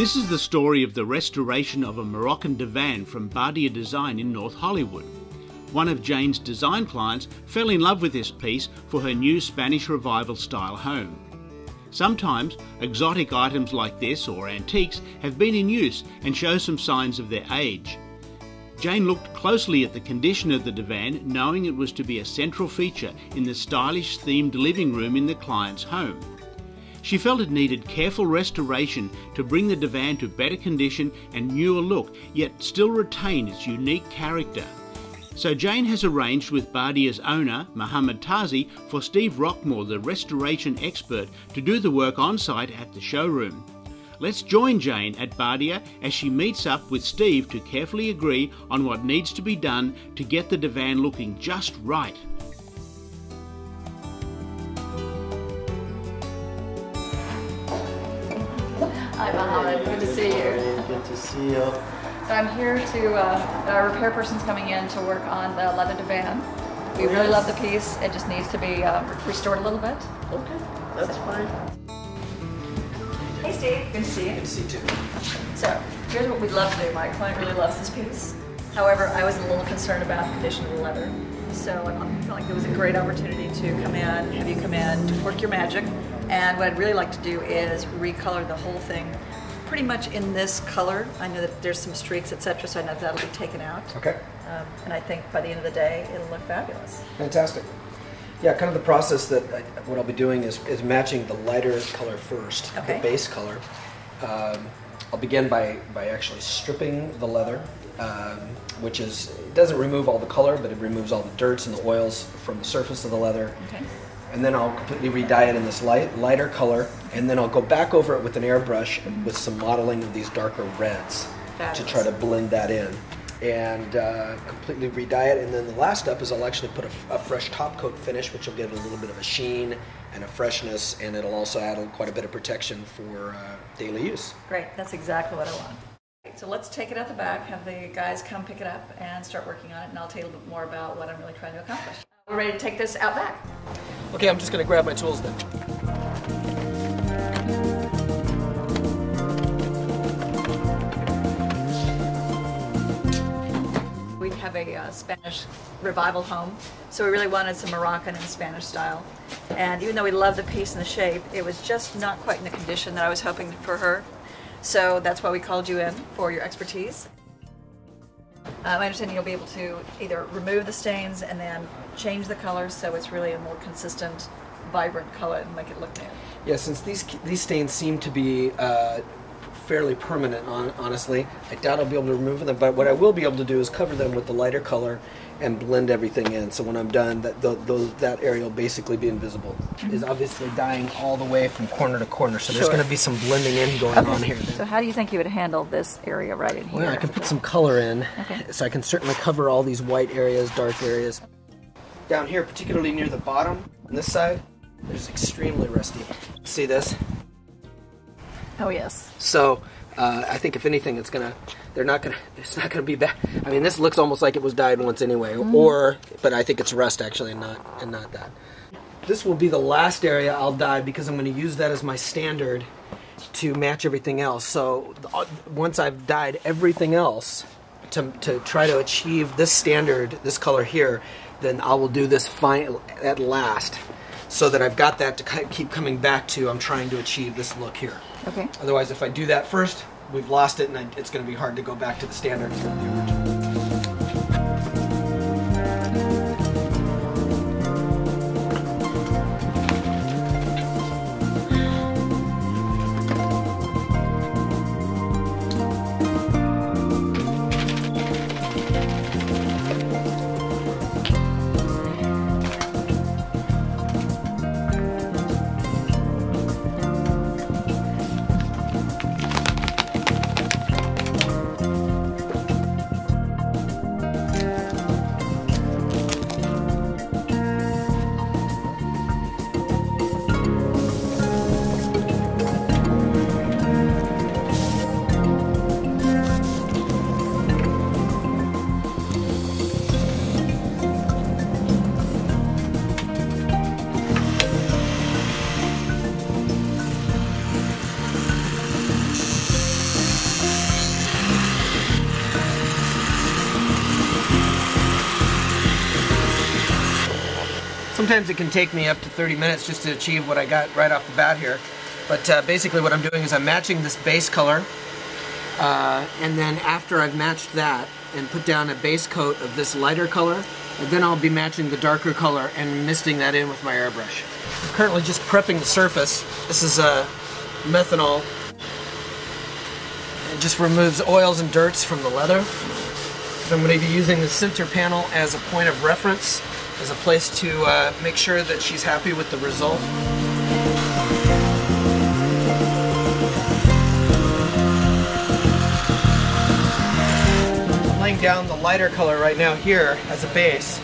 This is the story of the restoration of a Moroccan divan from Badia Design in North Hollywood. One of Jane's design clients fell in love with this piece for her new Spanish Revival style home. Sometimes exotic items like this or antiques have been in use and show some signs of their age. Jane looked closely at the condition of the divan, knowing it was to be a central feature in the stylish themed living room in the client's home. She felt it needed careful restoration to bring the divan to better condition and newer look, yet still retain its unique character. So Jane has arranged with Badia's owner, Mohammed Tazi, for Steve Rockmore, the restoration expert, to do the work on site at the showroom. Let's join Jane at Badia as she meets up with Steve to carefully agree on what needs to be done to get the divan looking just right. Hi Mohammed, good to see you. Good to see you. I'm here to, our repair person's coming in to work on the leather divan. We really love the piece, it just needs to be restored a little bit. Okay, that's fine. Hey Steve, good to see you. Good to see you too. So, here's what we'd love to do. My client really loves this piece. However, I was a little concerned about the condition of the leather. So I felt like it was a great opportunity to come in, have you come in, to work your magic. And what I'd really like to do is recolor the whole thing pretty much in this color. I know that there's some streaks, etc., so I know that'll be taken out. Okay. And I think by the end of the day, it'll look fabulous. Fantastic. Yeah, kind of the process that what I'll be doing is matching the lighter color first, Okay. the base color. I'll begin by actually stripping the leather, which is, it doesn't remove all the color, but it removes all the dirts and the oils from the surface of the leather. Okay. And then I'll completely re-dye it in this lighter color, and then I'll go back over it with an airbrush with some modeling of these darker reds to try to blend that in. And completely re-dye it, and then the last step is I'll actually put a fresh top coat finish, which will give it a little bit of a sheen and a freshness, and it'll also add quite a bit of protection for daily use. Great, that's exactly what I want. So let's take it out the back, have the guys come pick it up and start working on it, and I'll tell you a little bit more about what I'm really trying to accomplish. We're ready to take this out back. Okay, I'm just going to grab my tools then. We have a Spanish revival home, so we really wanted some Moroccan and Spanish style. And even though we love the piece and the shape, it was just not quite in the condition that I was hoping for her. So that's why we called you in for your expertise. I understand you'll be able to either remove the stains and then change the color so it's really a more consistent, vibrant color and make it look new. Yeah, since these stains seem to be fairly permanent, honestly, I doubt I'll be able to remove them, but what I will be able to do is cover them with the lighter color and blend everything in. So when I'm done, that area will basically be invisible. Is obviously dyeing all the way from corner to corner, so there's going to be some blending in going on here. So how do you think you would handle this area right in here? Well, I can put some color in, so I can certainly cover all these white areas, dark areas. Down here, particularly near the bottom, on this side, there's extremely rusty. See this? Oh yes. So I think if anything, it's not gonna be bad. I mean, this looks almost like it was dyed once anyway, but I think it's rust actually, and not that. This will be the last area I'll dye because I'm going to use that as my standard to match everything else. So once I've dyed everything else to try to achieve this standard, this color here, then I will do this fine at last, so that I've got that to keep coming back to. I'm trying to achieve this look here. Okay. Otherwise, if I do that first, we've lost it, and it's going to be hard to go back to the standards from the original. Sometimes it can take me up to 30 minutes just to achieve what I got right off the bat here. But basically what I'm doing is I'm matching this base color, and then after I've matched that and put down a base coat of this lighter color, and then I'll be matching the darker color and misting that in with my airbrush. I'm currently just prepping the surface. This is methanol. It just removes oils and dirts from the leather. So I'm going to be using the center panel as a point of reference, as a place to make sure that she's happy with the result. I'm laying down the lighter color right now here as a base,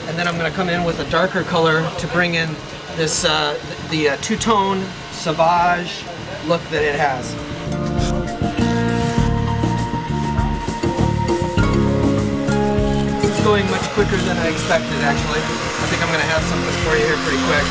and then I'm going to come in with a darker color to bring in this the two-tone Sauvage look that it has. Going much quicker than I expected, actually. I think I'm going to have something for you here pretty quick.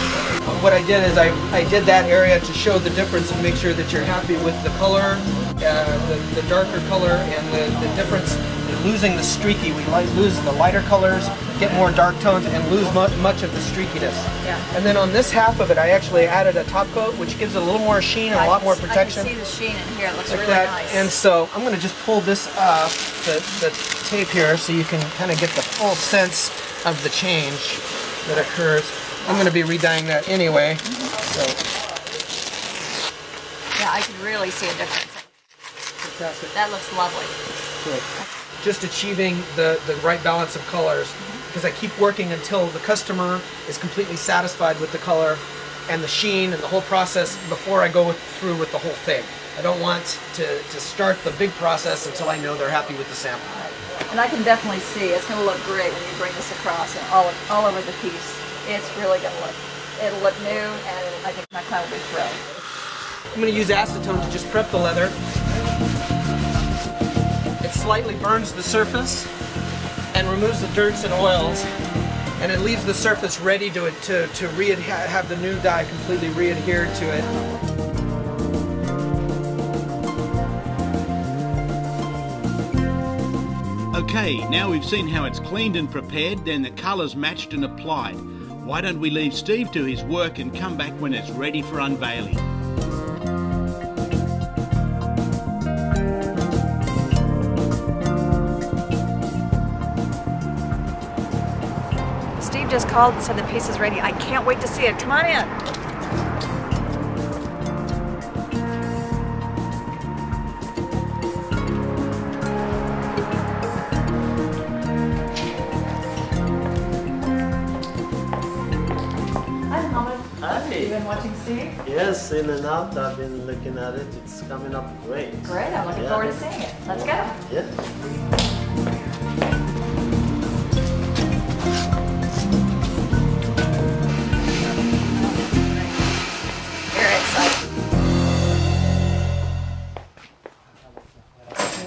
What I did is I did that area to show the difference and make sure that you're happy with the color, the darker color, and the difference in losing the streaky. We lose the lighter colors, get more dark tones, and lose much of the streakiness. Yeah. And then on this half of it, I actually added a top coat, which gives it a little more sheen and a lot more protection. I can see the sheen in here. It looks like really nice. And so I'm going to just pull this off the tape here so you can kind of get the full sense of the change that occurs. I'm going to be re-dyeing that anyway. So. Yeah, I can really see a difference. Fantastic. That looks lovely. Good. Just achieving the right balance of colors, because I keep working until the customer is completely satisfied with the color and the sheen and the whole process before I go through with the whole thing. I don't want to start the big process until I know they're happy with the sample. And I can definitely see it's going to look great when you bring this across and all over the piece. It's really going to it'll look new, and I think my client will be thrilled. I'm going to use acetone to just prep the leather. It slightly burns the surface and removes the dirts and oils, and it leaves the surface ready to have the new dye completely re-adhered to it. Okay, now we've seen how it's cleaned and prepared, then the colours matched and applied. Why don't we leave Steve to his work and come back when it's ready for unveiling? Steve just called and said the piece is ready. I can't wait to see it. Come on in. You've been watching Steve? Yes, in and out. I've been looking at it. It's coming up great. Great. I'm looking forward to seeing it. Let's go. Yeah. Very excited.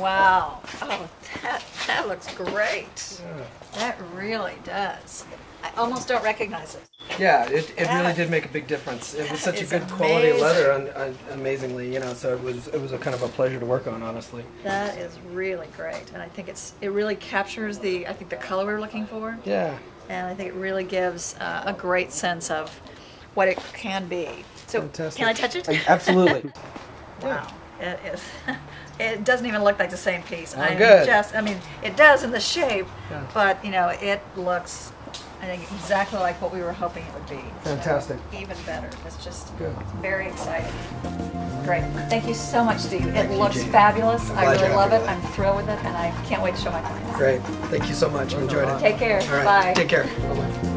Wow. Oh, that looks great. That really does. I almost don't recognize it. Yeah, it really did make a big difference. It was such a good quality leather, amazingly, so it was a kind of a pleasure to work on, honestly. That is really great, and I think it really captures the color we're looking for. Yeah. And I think it really gives a great sense of what it can be. So, fantastic. Can I touch it? Absolutely. Wow, it is. It doesn't even look like the same piece. Oh, good. I mean, it does in the shape, yeah. But it looks, I think, exactly like what we were hoping it would be. Fantastic. Even better. It's just good. Very exciting. Great. Thank you so much, Steve. It looks fabulous. I really love it. I'm thrilled with it, and I can't wait to show my clients. Great. Thank you so much. I enjoyed it. Take care. All right. Bye. Take care. Bye-bye.